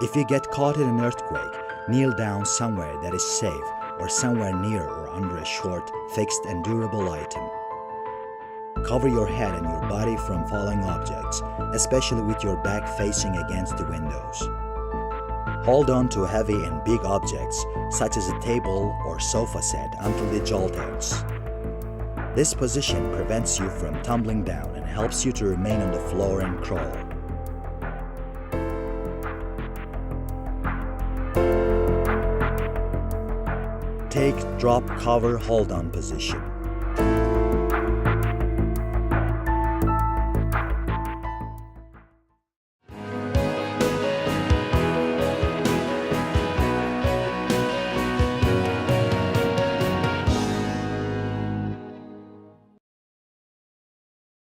If you get caught in an earthquake, kneel down somewhere that is safe or somewhere near or under a short, fixed and durable item. Cover your head and your body from falling objects, especially with your back facing against the windows. Hold on to heavy and big objects, such as a table or sofa set, until they jolt out. This position prevents you from tumbling down and helps you to remain on the floor and crawl. Take drop, cover, hold on position.